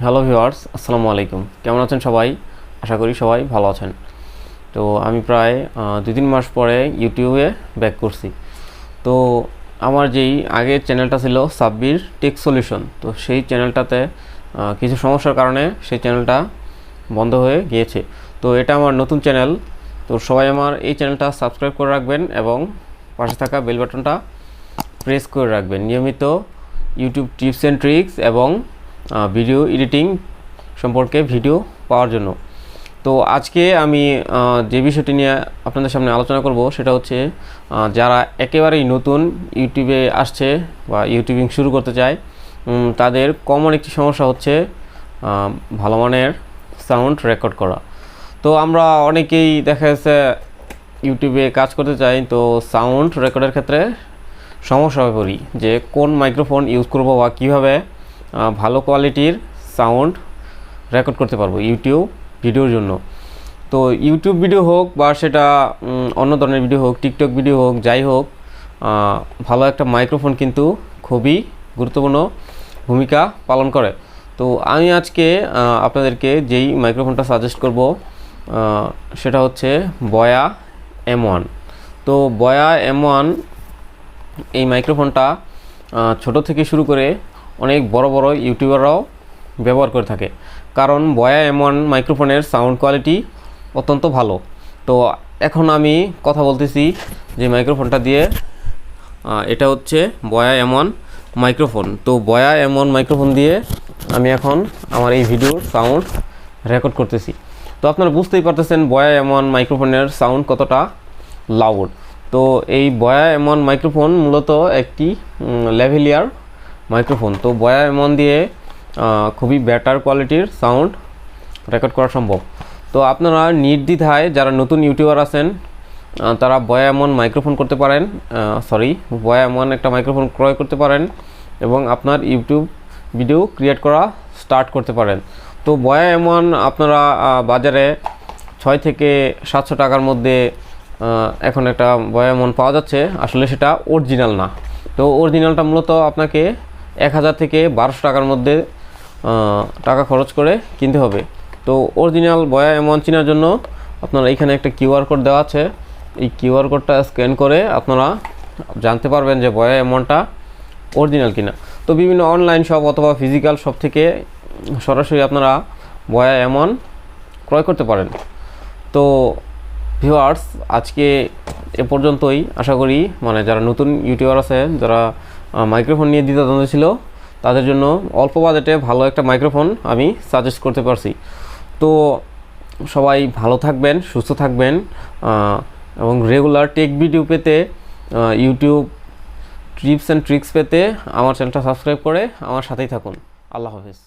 Hello viewers, আসসালামু আলাইকুম। কেমন আছেন সবাই? আশা করি সবাই ভালো আছেন। তো আমি প্রায় 2-3 মাস পরে ইউটিউবে ব্যাক করছি। তো আমার যেই আগের চ্যানেলটা ছিল সাব্বির টেক সলিউশন, তো সেই চ্যানেলটাতে কিছু সমস্যার কারণে সেই চ্যানেলটা বন্ধ হয়ে গিয়েছে। তো এটা আমার নতুন চ্যানেল, তো সবাই আমার এই চ্যানেলটা সাবস্ক্রাইব করে রাখবেন এবং পাশে থাকা বেল বাটনটা প্রেস করে রাখবেন নিয়মিত ইউটিউব টিপস অ্যান্ড ট্রিক্স এবং ভিডিও এডিটিং সম্পর্কে ভিডিও পাওয়ার জন্য। তো আজকে আমি যে বিষয়টি নিয়ে আপনাদের সামনে আলোচনা করব সেটা হচ্ছে যারা একেবারেই নতুন ইউটিউবে আসছে বা ইউটিউবিং শুরু করতে চায়, তাদের কমন একটি সমস্যা হচ্ছে ভালো মানের সাউন্ড রেকর্ড করা। তো আমরা অনেকেই দেখা যাচ্ছে ইউটিউবে কাজ করতে চাই, তো সাউন্ড রেকর্ডের ক্ষেত্রে সমস্যা হয়ে পড়ি যে কোন মাইক্রোফোন ইউজ করব বা কীভাবে ভালো কোয়ালিটির সাউন্ড রেকর্ড করতে পারবো ইউটিউব ভিডিওর জন্য। তো ইউটিউব ভিডিও হোক বা সেটা অন্য ধরনের ভিডিও হোক, টিকটক ভিডিও হোক, যাই হোক, ভালো একটা মাইক্রোফোন কিন্তু খুবই গুরুত্বপূর্ণ ভূমিকা পালন করে। তো আমি আজকে আপনাদেরকে যেই মাইক্রোফোনটা সাজেস্ট করব সেটা হচ্ছে বয়া M1। তো বয়া M1 এই মাইক্রোফোনটা ছোট থেকে শুরু করে অনেক বড় বড় ইউটিউবাররাও ব্যবহার করে থাকে, কারণ বয়া M1 মাইক্রোফোনের সাউন্ড কোয়ালিটি অত্যন্ত ভালো। তো এখন আমি কথা বলতেছি যে মাইক্রোফোনটা দিয়ে, এটা হচ্ছে বয়া M1 মাইক্রোফোন। তো বয়া M1 মাইক্রোফোন দিয়ে আমি এখন আমার এই ভিডিওর সাউন্ড রেকর্ড করতেছি। তো আপনারা বুঝতেই পারতেছেন বয়া M1 মাইক্রোফোনের সাউন্ড কতটা লাউড। তো এই বয়া M1 মাইক্রোফোন মূলত একটি লেভেলিয়ার মাইক্রোফোন। তো বয়া M1 দিয়ে খুবই বেটার কোয়ালিটির সাউন্ড রেকর্ড করা সম্ভব। তো আপনারা নির্দ্বিধায় যারা নতুন ইউটিউবার আছেন তারা বয়া M1 মাইক্রোফোন করতে পারেন, বয়া M1 একটা মাইক্রোফোন ক্রয় করতে পারেন এবং আপনার ইউটিউব ভিডিও ক্রিয়েট করা স্টার্ট করতে পারেন। তো বয়া M1 আপনারা বাজারে 6 থেকে 700 টাকার মধ্যে এখন একটা বয়া M1 পাওয়া যাচ্ছে। আসলে সেটা অরিজিনাল না। তো অরিজিনালটা মূলত আপনাকে 1000 থেকে 1200 টাকার মধ্যে টাকা খরচ করে কিনতে হবে। তো অরিজিনাল বয়া M1 চেনার জন্য আপনারা এখানে একটা কিউআর কোড দেওয়া আছে, এই কিউআর কোডটা স্ক্যান করে আপনারা জানতে পারবেন যে বয়া M1টা অরিজিনাল কিনা। তো বিভিন্ন অনলাইন শপ অথবা ফিজিক্যাল শপ থেকে সরাসরি আপনারা বয়া M1 ক্রয় করতে পারেন। তো ভিউয়ার্স, আজকে এ পর্যন্তই। আশা করি যারা নতুন ইউটিউবার আছে, যারা মাইক্রোফোন নিয়ে দ্বিধাদ্বন্দ্ব ছিল, তাদের জন্য অল্প বাজেটে ভালো একটা মাইক্রোফোন আমি সাজেস্ট করতে পারছি। তো সবাই ভালো থাকবেন, সুস্থ থাকবেন এবং রেগুলার টেক ভিডিও পেতে, ইউটিউব টিপস অ্যান্ড ট্রিক্স পেতে আমার চ্যানেলটা সাবস্ক্রাইব করে আমার সাথেই থাকুন। আল্লাহ হাফেজ।